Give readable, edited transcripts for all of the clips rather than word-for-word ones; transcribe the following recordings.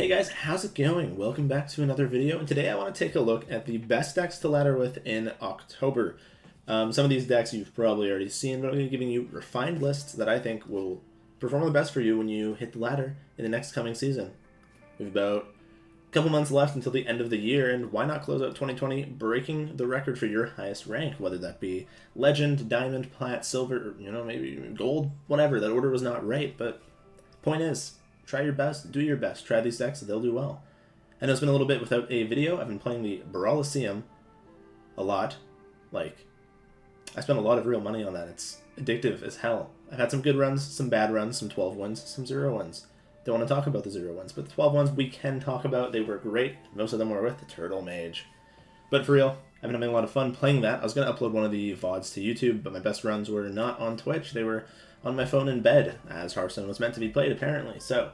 Hey guys, how's it going? Welcome back to another video, and today I want to take a look at the best decks to ladder with in October. Some of these decks you've probably already seen, but I'm going to be giving you refined lists that I think will perform the best for you when you hit the ladder in the next coming season. We have about a couple months left until the end of the year, and why not close out 2020 breaking the record for your highest rank, whether that be Legend, Diamond, Plat, Silver, or, maybe Gold, whatever. That order was not right, but point is, try your best, do your best, try these decks, they'll do well. I know it's been a little bit without a video. I've been playing the Brawliseum a lot. I spent a lot of real money on that. It's addictive as hell. I've had some good runs, some bad runs, some 12 wins, some 0 wins. Don't want to talk about the 0 wins, but the 12 ones we can talk about. They were great. Most of them were with the Turtle Mage. But for real, I've been having a lot of fun playing that. I was going to upload one of the VODs to YouTube, but my best runs were not on Twitch. They were on my phone in bed, as Hearthstone was meant to be played, apparently. So,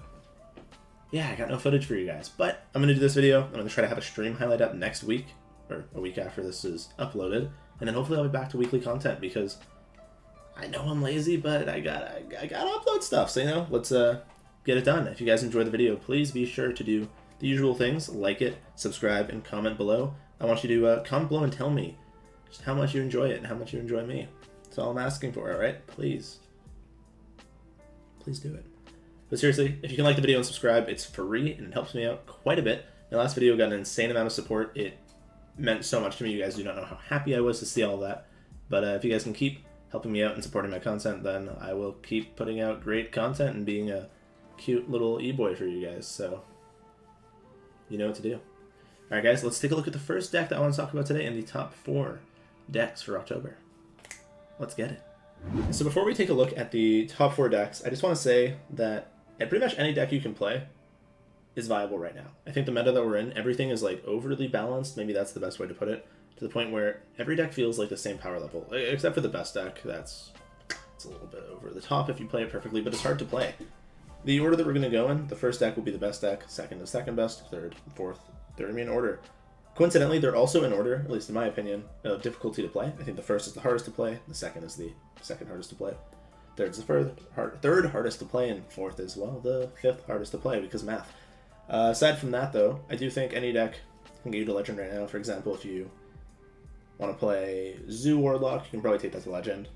yeah, I got no footage for you guys. But I'm going to do this video. I'm going to try to have a stream highlight up next week, or a week after this is uploaded. And then hopefully I'll be back to weekly content, because I know I'm lazy, but I gotta upload stuff. So, let's get it done. If you guys enjoyed the video, please be sure to do the usual things. Like it, subscribe, and comment below. I want you to comment below and tell me just how much you enjoy it and how much you enjoy me. That's all I'm asking for, alright? Please. Please do it. But seriously, if you can like the video and subscribe, it's free and it helps me out quite a bit. My last video got an insane amount of support. It meant so much to me. You guys do not know how happy I was to see all that. But if you guys can keep helping me out and supporting my content, then I will keep putting out great content and being a cute little e-boy for you guys. So, you know what to do. Alright guys, let's take a look at the first deck that I want to talk about today and the top 4 decks for October. Let's get it. So before we take a look at the top 4 decks, I just want to say that pretty much any deck you can play is viable right now. I think the meta that we're in, everything is overly balanced, maybe that's the best way to put it, to the point where every deck feels like the same power level, except for the best deck. It's a little bit over the top if you play it perfectly, but it's hard to play. The order that we're going to go in, the first deck will be the best deck, second is second best, third, fourth, they're going to be in order. Coincidentally, they're also in order, at least in my opinion, of difficulty to play. I think the first is the hardest to play, the second is the second hardest to play, third is the third hardest to play, and fourth is, well, the fifth hardest to play, because math. Aside from that, though, I do think any deck can get you to Legend right now. For example, if you want to play Zoo Warlock, you can probably take that to Legend.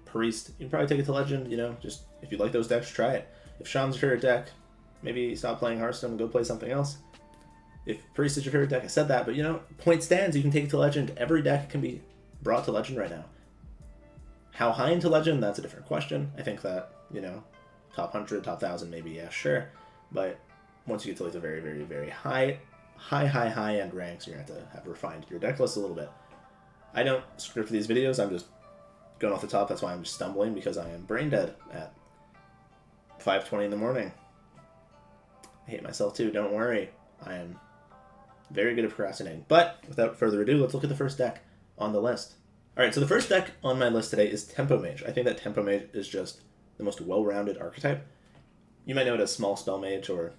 Priest, you can probably take it to Legend, just if you like those decks, try it. If Shaman's your favorite deck, maybe stop playing Hearthstone and go play something else. If Priest is your favorite deck, I said that, but point stands, you can take it to Legend. Every deck can be brought to Legend right now. How high into Legend, that's a different question. I think that, top 100, top 1,000 maybe, yeah, sure. But once you get to the very, very, very high end ranks, you're going to have refined your deck list a little bit. I don't script these videos, I'm just going off the top. That's why I'm just stumbling, because I am brain dead at 5:20 in the morning. I hate myself too, don't worry. I am very good at procrastinating. But without further ado, let's look at the first deck on the list. Alright, so the first deck on my list today is Tempo Mage. I think that Tempo Mage is just the most well-rounded archetype. You might know it as Small Spell Mage or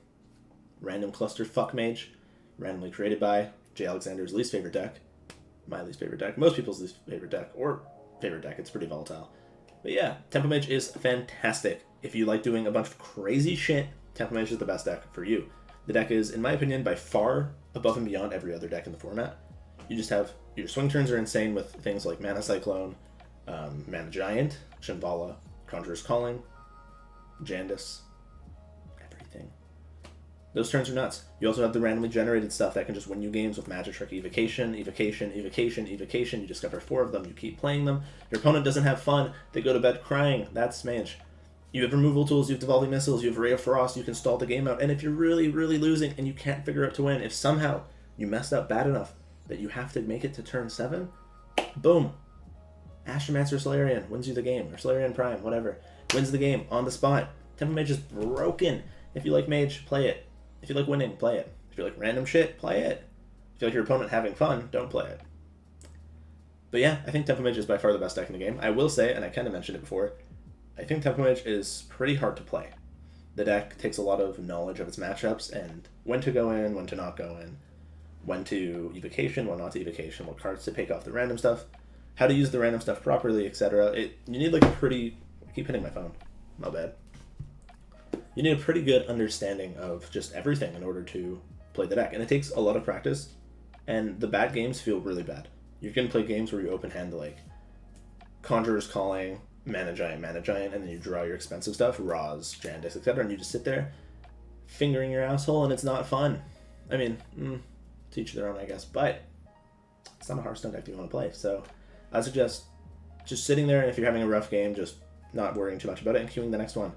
Random Cluster Fuck Mage, randomly created by Jay Alexander's least favorite deck, my least favorite deck, most people's least favorite deck, or favorite deck. It's pretty volatile. But yeah, Tempo Mage is fantastic. If you like doing a bunch of crazy shit, Tempo Mage is the best deck for you. The deck is, in my opinion, by far above and beyond every other deck in the format. You just have, your swing turns are insane with things like Mana Cyclone, Mana Giant, Shambhala, Conjurer's Calling, Jandis, everything. Those turns are nuts. You also have the randomly generated stuff that can just win you games with Magic Trick Evocation, Evocation, Evocation, Evocation. You discover 4 of them, you keep playing them. Your opponent doesn't have fun, they go to bed crying. That's Mage. You have removal tools, you have Devolving Missiles, you have Ray of Frost, you can stall the game out, and if you're really, really losing and you can't figure out to win, if somehow you messed up bad enough that you have to make it to turn 7, boom. Astromancer Solarian wins you the game, or Solarian Prime, whatever. Wins the game on the spot. Tempo Mage is broken. If you like Mage, play it. If you like winning, play it. If you like random shit, play it. If you like your opponent having fun, don't play it. But yeah, I think Tempo Mage is by far the best deck in the game. I will say, and I kind of mentioned it before, I think Tempo Mage is pretty hard to play. The deck takes a lot of knowledge of its matchups and when to go in, when to not go in, when to evocation, when not to evocation, what cards to pick off the random stuff, how to use the random stuff properly, etc. You need a pretty... I keep hitting my phone. My bad. you need a pretty good understanding of just everything in order to play the deck. And it takes a lot of practice, and the bad games feel really bad. You can play games where you open hand like Conjurer's Calling, Mana Giant, and then you draw your expensive stuff, Raws, Jandis, etc., and you just sit there fingering your asshole, and it's not fun. I mean, to each their own, I guess, but it's not a Hearthstone deck that you want to play. So I suggest just sitting there, and if you're having a rough game, just not worrying too much about it and queuing the next one.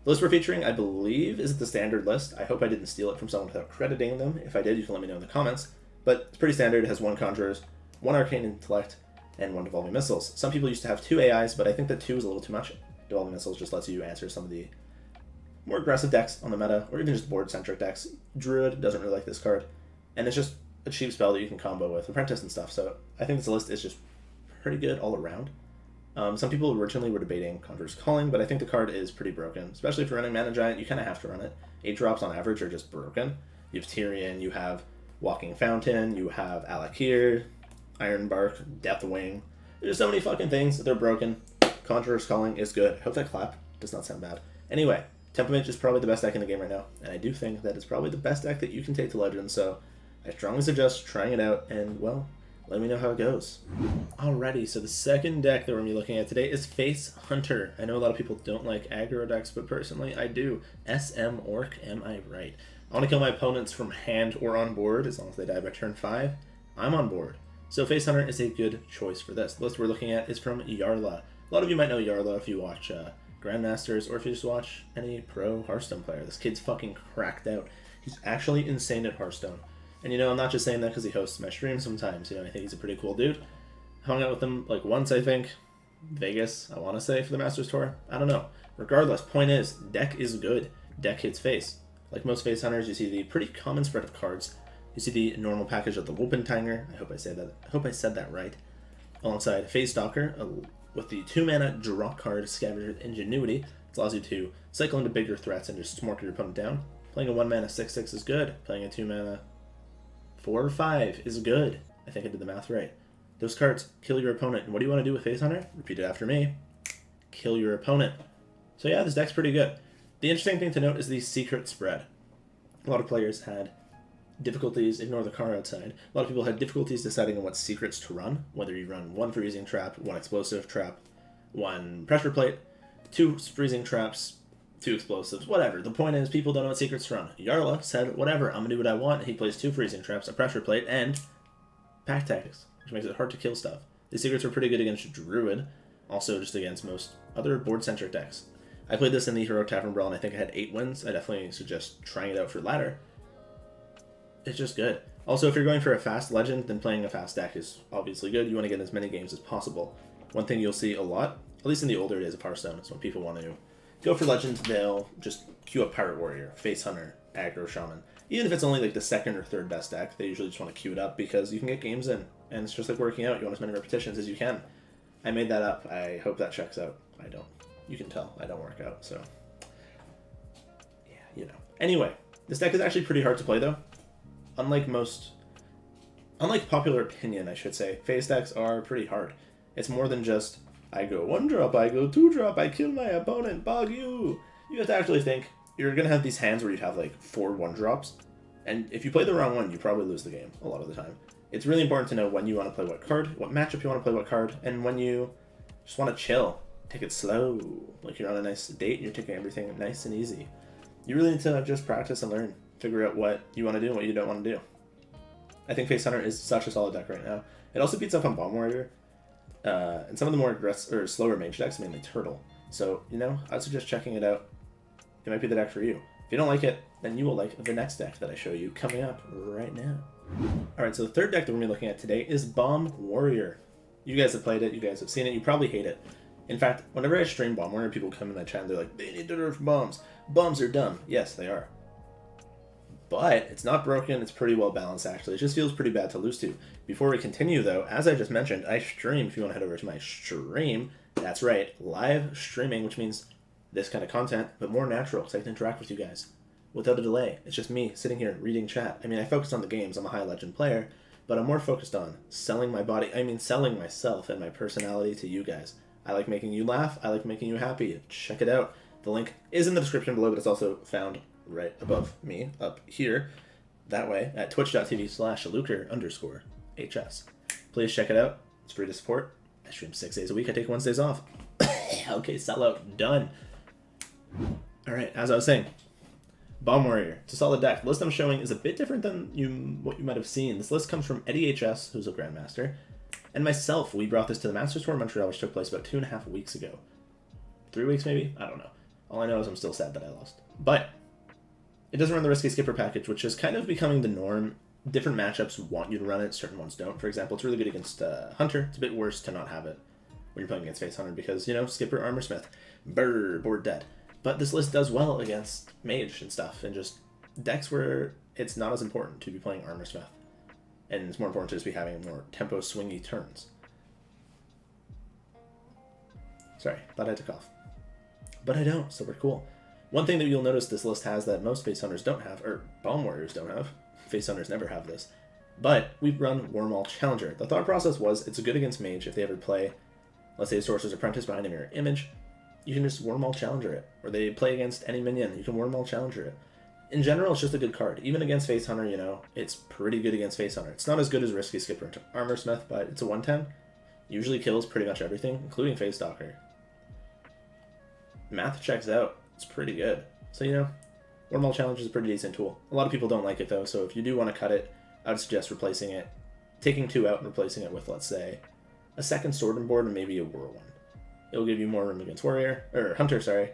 The list we're featuring, I believe, is the standard list. I hope I didn't steal it from someone without crediting them. If I did, you can let me know in the comments. But it's pretty standard. It has 1 Conjurers, 1 Arcane Intellect, and 1 Devolving Missiles. Some people used to have 2 AIs, but I think that 2 is a little too much. Devolving Missiles just lets you answer some of the more aggressive decks on the meta, or even just board-centric decks. Druid doesn't really like this card, and it's just a cheap spell that you can combo with Apprentice and stuff. So I think this list is just pretty good all around. Some people originally were debating Conjurer's Calling, but I think the card is pretty broken. Especially if you're running Mana Giant, you kind of have to run it. 8 drops on average are just broken. You have Tyrion, you have Walking Fountain, you have Alakir, Ironbark, Deathwing. There's so many fucking things that they're broken. Conjurer's Calling is good. I hope that clap does not sound bad. Anyway, Temperament is probably the best deck in the game right now, and I do think that it's probably the best deck that you can take to Legends, so I strongly suggest trying it out, and, well, let me know how it goes. Alrighty, so the second deck that we're going to be looking at today is Face Hunter. I know a lot of people don't like aggro decks, but personally I do. SM Orc, am I right? I want to kill my opponents from hand or on board, as long as they die by turn 5. I'm on board. So Face Hunter is a good choice for this. The list we're looking at is from Yarla. A lot of you might know Yarla if you watch Grandmasters, or if you just watch any pro Hearthstone player. This kid's fucking cracked out. He's actually insane at Hearthstone. And, you know, I'm not just saying that because he hosts my streams sometimes. You know, I think he's a pretty cool dude. Hung out with him, like, once, I think. Vegas, I want to say, for the Masters Tour. I don't know. Regardless, point is, deck is good. Deck hits face. Like most Face Hunters, you see the pretty common spread of cards. You see the normal package of the Wolpentinger. I hope I said that right. Alongside Face Stalker, with the 2-mana draw card, Scavenger's Ingenuity. It allows you to cycle into bigger threats and just smork your opponent down. Playing a 1-mana 6/6 is good. Playing a 2-mana 4 or 5 is good. I think I did the math right. Those cards kill your opponent. And what do you want to do with Face Hunter? Repeat it after me. Kill your opponent. So yeah, this deck's pretty good. The interesting thing to note is the secret spread. A lot of players had difficulties, ignore the car outside, a lot of people had difficulties deciding on what secrets to run, whether you run 1 freezing trap, 1 explosive trap, 1 pressure plate, 2 freezing traps, 2 explosives, whatever. The point is, people don't know what secrets to run. Yarla said, whatever, I'm gonna do what I want. He plays 2 freezing traps, a pressure plate, and pack tactics, which makes it hard to kill stuff. The secrets are pretty good against Druid, also just against most other board-centric decks. I played this in the Hero Tavern Brawl, and I think I had 8 wins. I definitely suggest trying it out for ladder. It's just good. Also, if you're going for a fast legend, then playing a fast deck is obviously good. You want to get as many games as possible. One thing you'll see a lot, at least in the older days of Hearthstone, is when people want to go for legends, they'll just queue up Pirate Warrior, Face Hunter, Aggro Shaman. Even if it's only like the 2nd or 3rd best deck, they usually just want to queue it up because you can get games in. And it's just like working out. You want as many repetitions as you can. I made that up. I hope that checks out. I don't. You can tell I don't work out, so yeah, you know. Anyway, this deck is actually pretty hard to play, though. Unlike popular opinion, I should say, face decks are pretty hard. It's more than just, I go 1 drop, I go 2 drop, I kill my opponent, bug you. You have to actually think, you're going to have these hands where you have like 4 1-drops, and if you play the wrong one, you probably lose the game a lot of the time. It's really important to know when you want to play what card, what matchup you want to play what card, and when you just want to chill. Take it slow, like you're on a nice date and you're taking everything nice and easy. You really need to just practice and learn. Figure out what you want to do and what you don't want to do. I think Face Hunter is such a solid deck right now. It also beats up on Bomb Warrior, and some of the more aggressive or slower Mage decks, mainly Turtle. So, you know, I'd suggest checking it out. It might be the deck for you. If you don't like it, then you will like the next deck that I show you coming up right now. Alright, so the third deck that we're going to be looking at today is Bomb Warrior. You guys have played it, you guys have seen it, you probably hate it. In fact, whenever I stream Bomb Warrior, people come in my chat and they're like, they need to nerf bombs. Bombs are dumb. Yes, they are. But it's not broken, it's pretty well balanced actually. It just feels pretty bad to lose to. Before we continue though, as I just mentioned, I stream. If you want to head over to my stream, that's right, live streaming, which means this kind of content, but more natural, so I can interact with you guys without a delay. It's just me sitting here reading chat. I mean, I focus on the games, I'm a high legend player, but I'm more focused on selling myself and my personality to you guys. I like making you laugh, I like making you happy. Check it out. The The link is in the description below, but it's also found right above me, up here, that way, at twitch.tv/Luker_HS. Please check it out. It's free to support. I stream 6 days a week. I take Wednesdays off. Okay, sellout. Done. Alright, as I was saying, Bomb Warrior. It's a solid deck. The list I'm showing is a bit different than what you might have seen. This list comes from LukerHS, who's a Grandmaster, and myself. We brought this to the Masters Tour in Montreal, which took place about 2.5 weeks ago. 3 weeks, maybe? I don't know. All I know is I'm still sad that I lost. But it doesn't run the Risky Skipper package, which is kind of becoming the norm. Different matchups want you to run it, certain ones don't. For example, it's really good against Hunter. It's a bit worse to not have it when you're playing against Face Hunter because, you know, Skipper, Armor Smith, brr, board dead. But this list does well against Mage and stuff, and just decks where it's not as important to be playing Armor Smith. And it's more important to just be having more tempo swingy turns. Sorry, thought I had to cough. But I don't, so we're cool. One thing that you'll notice this list has that most Face Hunters don't have, or Bomb Warriors don't have, Face Hunters never have this, but we run Wormall Challenger. The thought process was it's good against Mage if they ever play, let's say, Sorcerer's Apprentice behind a mirror image, you can just Wormall Challenger it. Or they play against any minion, you can Wormall Challenger it. In general, it's just a good card. Even against Face Hunter, you know, it's pretty good against Face Hunter. It's not as good as Risky Skipper and Armor Smith, but it's a 110. Usually kills pretty much everything, including Face Stalker. Math checks out. It's pretty good. So, you know, Wormall Challenger is a pretty decent tool. A lot of people don't like it, though, so if you do want to cut it, I would suggest replacing it, taking 2 out and replacing it with, let's say, a second Sword and Board and maybe a Whirlwind. It'll give you more room against Hunter, sorry,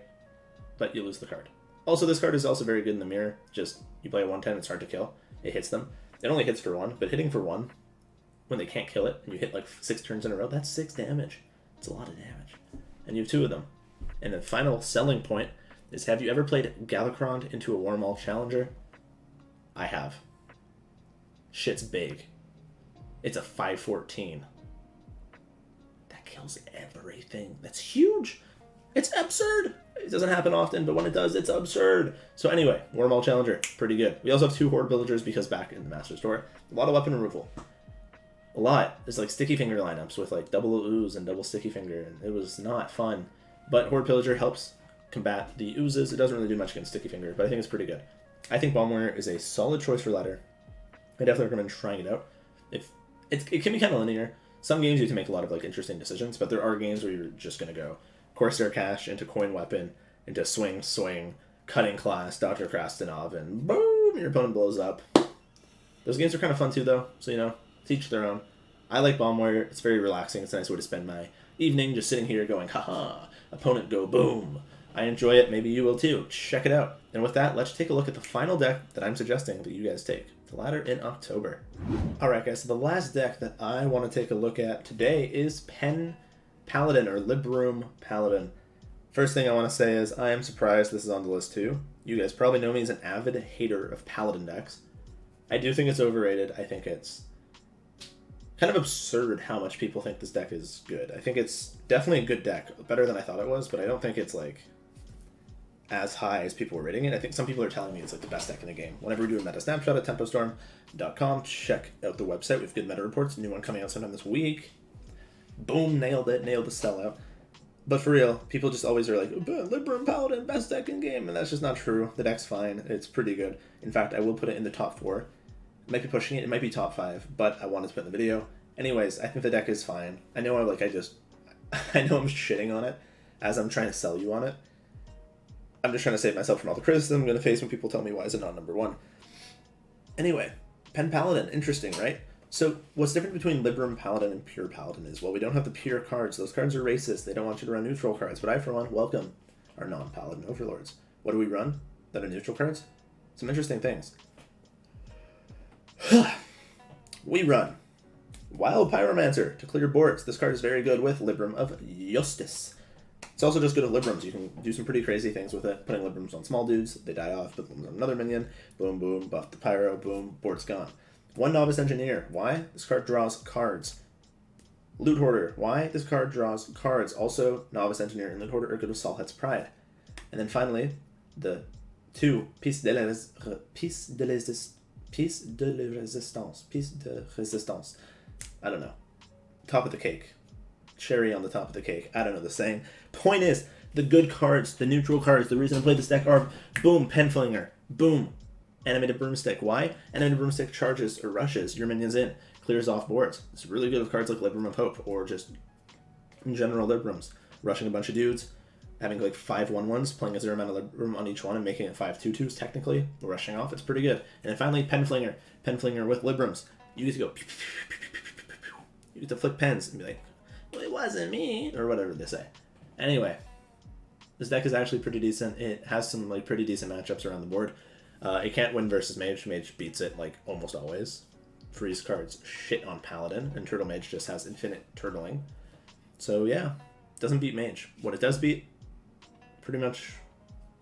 but you lose the card. Also, this card is also very good in the mirror. Just, you play a 110, it's hard to kill. It hits them. It only hits for 1, but hitting for 1, when they can't kill it, and you hit like 6 turns in a row, that's 6 damage. It's a lot of damage. And you have 2 of them. And the final selling point is, have you ever played Galakrond into a Wormall Challenger? I have. Shit's big. It's a 5/14. That kills everything. That's huge. It's absurd. It doesn't happen often, but when it does, it's absurd. So anyway, Wormall Challenger, pretty good. We also have 2 Horde Villagers because back in the Master Store, a lot of weapon removal. A lot. There's like Sticky Finger lineups with like double Ooze and double Sticky Finger, and it was not fun. But Horde Pillager helps combat the oozes. It doesn't really do much against Sticky Finger, but I think it's pretty good. I think Bomb Warrior is a solid choice for ladder. I definitely recommend trying it out. If it can be kind of linear. Some games you can make a lot of like interesting decisions, but there are games where you're just going to go Corsair Cash into Coin Weapon, into Swing, Cutting Class, Dr. Krastenov, and boom, your opponent blows up. Those games are kind of fun too, though, so, you know, teach their own. I like Bomb Warrior. It's very relaxing. It's a nice way to spend my evening just sitting here going, haha, opponent go boom. I enjoy it. Maybe you will too. Check it out. And with that, let's take a look at the final deck that I'm suggesting that you guys take. The ladder in October. Alright guys, so the last deck that I want to take a look at today is Pen Paladin, or Libram Paladin. First thing I want to say is I am surprised this is on the list too. You guys probably know me as an avid hater of Paladin decks. I do think it's overrated. I think it's kind of absurd how much people think this deck is good. I think it's definitely a good deck, better than I thought it was, but I don't think it's like as high as people were rating it. I think some people are telling me it's like the best deck in the game. Whenever we do a meta snapshot at tempostorm.com, check out the website. We have good meta reports. New one coming out sometime this week. Boom, nailed it, nailed the sellout. But for real, people just always are like, Libram Paladin, best deck in game, and that's just not true. The deck's fine. It's pretty good. In fact, I will put it in the top 4. I might be pushing it. It might be top 5, but I wanted to put it in the video. Anyways, I think the deck is fine. I know I know I'm shitting on it as I'm trying to sell you on it. I'm just trying to save myself from all the criticism I'm going to face when people tell me why is it not number 1. Anyway, Pen Paladin, interesting, right? So what's different between Libram Paladin and Pure Paladin is, well, we don't have the pure cards. Those cards are racist. They don't want you to run neutral cards. But I, for one, welcome our non-Paladin overlords. What do we run that are neutral cards? Some interesting things. We run Wild Pyromancer to clear boards. This card is very good with Libram of Justice. It's also just good with Librams. You can do some pretty crazy things with it. Putting Librams on small dudes, they die off. Put them on another minion. Boom, boom, buff the pyro. Boom, board's gone. 1 Novice Engineer. Why? This card draws cards. Loot Hoarder. Why? This card draws cards. Also, Novice Engineer and Loot Hoarder are good with Solhead's Pride. And then finally, the 2 Piece de Resistance. I don't know. Top of the cake. Cherry on the top of the cake. I don't know the saying. Point is, The good cards, the neutral cards, the reason I play this deck are boom, Penflinger, boom, Animated Broomstick. Why? Animated Broomstick charges or rushes your minions in, clears off boards. It's really good with cards like Libram of Hope, or just in general Librams. Rushing a bunch of dudes, having like 5/1/1s, playing a 0 mana Libram on each one and making it 5/2/2s technically, rushing off, it's pretty good. And then finally, Penflinger with Librams. You get to go, you get to flick pens and be like, well, it wasn't me, or whatever they say. Anyway, this deck is actually pretty decent. It has some like pretty decent matchups around the board. It can't win versus Mage. Mage beats it like almost always. Freeze cards shit on Paladin, and Turtle Mage just has infinite turtling. So yeah, doesn't beat Mage. What it does beat, pretty much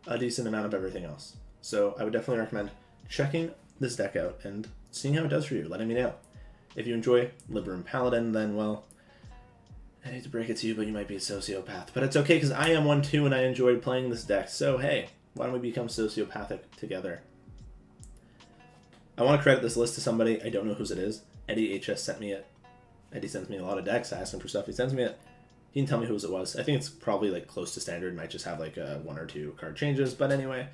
a decent amount of everything else. So I would definitely recommend checking this deck out and seeing how it does for you, letting me know. If you enjoy Libram Paladin, then well, I hate to break it to you, but you might be a sociopath. But it's okay, because I am one too, and I enjoyed playing this deck. So hey, why don't we become sociopathic together? I want to credit this list to somebody. I don't know whose it is. Eddie HS sent me it. Eddie sends me a lot of decks. I ask him for stuff. He sends me it. He didn't tell me whose it was. I think it's probably like close to standard. Might just have like 1 or 2 card changes. But anyway,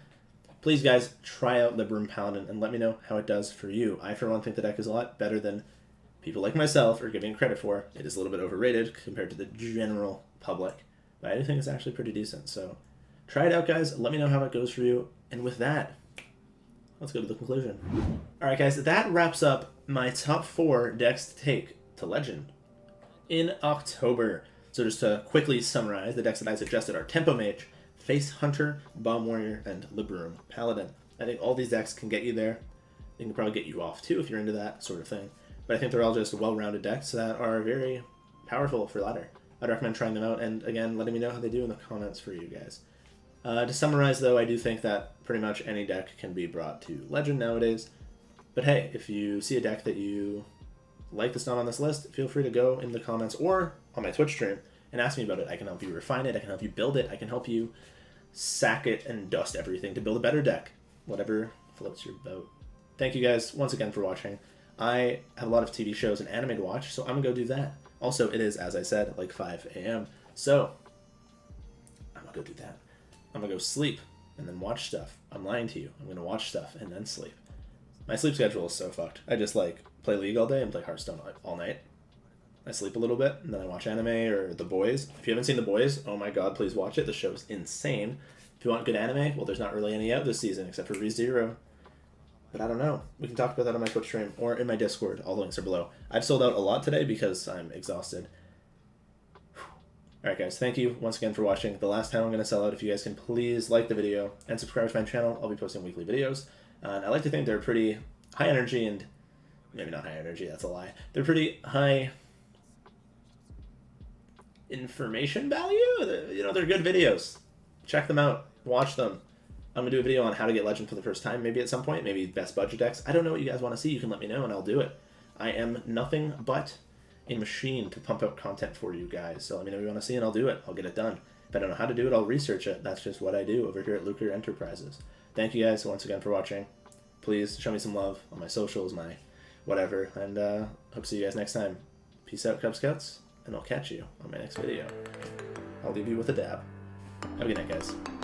please guys, try out Libram Paladin and let me know how it does for you. I, for one, think the deck is a lot better than people like myself are giving credit for. It is a little bit overrated compared to the general public, but I do think it's actually pretty decent. So try it out, guys. Let me know how it goes for you. And with that, let's go to the conclusion. All right, guys, that wraps up my top 4 decks to take to Legend in October. So just to quickly summarize, the decks that I suggested are Tempo Mage, Face Hunter, Bomb Warrior, and Libram Paladin. I think all these decks can get you there. They can probably get you off too if you're into that sort of thing. But I think they're all just well-rounded decks that are very powerful for ladder. I'd recommend trying them out, and again, letting me know how they do in the comments for you guys. To summarize, though, I do think that pretty much any deck can be brought to Legend nowadays. But hey, if you see a deck that you like that's not on this list, feel free to go in the comments or on my Twitch stream and ask me about it. I can help you refine it, I can help you build it, I can help you sack it and dust everything to build a better deck. Whatever floats your boat. Thank you guys once again for watching. I have a lot of TV shows and anime to watch, so I'm gonna go do that. Also, it is, as I said, like 5 a.m. So I'm gonna go do that. I'm gonna go sleep and then watch stuff. I'm lying to you. I'm gonna watch stuff and then sleep. My sleep schedule is so fucked. I just like play League all day and play Hearthstone all night. I sleep a little bit and then I watch anime or The Boys. If you haven't seen The Boys, oh my god, please watch it. The show's insane. If you want good anime, well, there's not really any out this season except for ReZero. But I don't know. We can talk about that on my Twitch stream or in my Discord. All the links are below. I've sold out a lot today because I'm exhausted. Alright guys, thank you once again for watching. The last time I'm going to sell out, if you guys can please like the video and subscribe to my channel. I'll be posting weekly videos. And I like to think they're pretty high energy and... maybe not high energy, that's a lie. They're pretty high information value? You know, they're good videos. Check them out. Watch them. I'm going to do a video on how to get Legend for the first time, maybe at some point. Maybe best budget decks. I don't know what you guys want to see. You can let me know and I'll do it. I am nothing but a machine to pump out content for you guys. So let me know what you want to see and I'll do it. I'll get it done. If I don't know how to do it, I'll research it. That's just what I do over here at Luker Enterprises. Thank you guys once again for watching. Please show me some love on my socials, my whatever. And hope to see you guys next time. Peace out, Cub Scouts. And I'll catch you on my next video. I'll leave you with a dab. Have a good night, guys.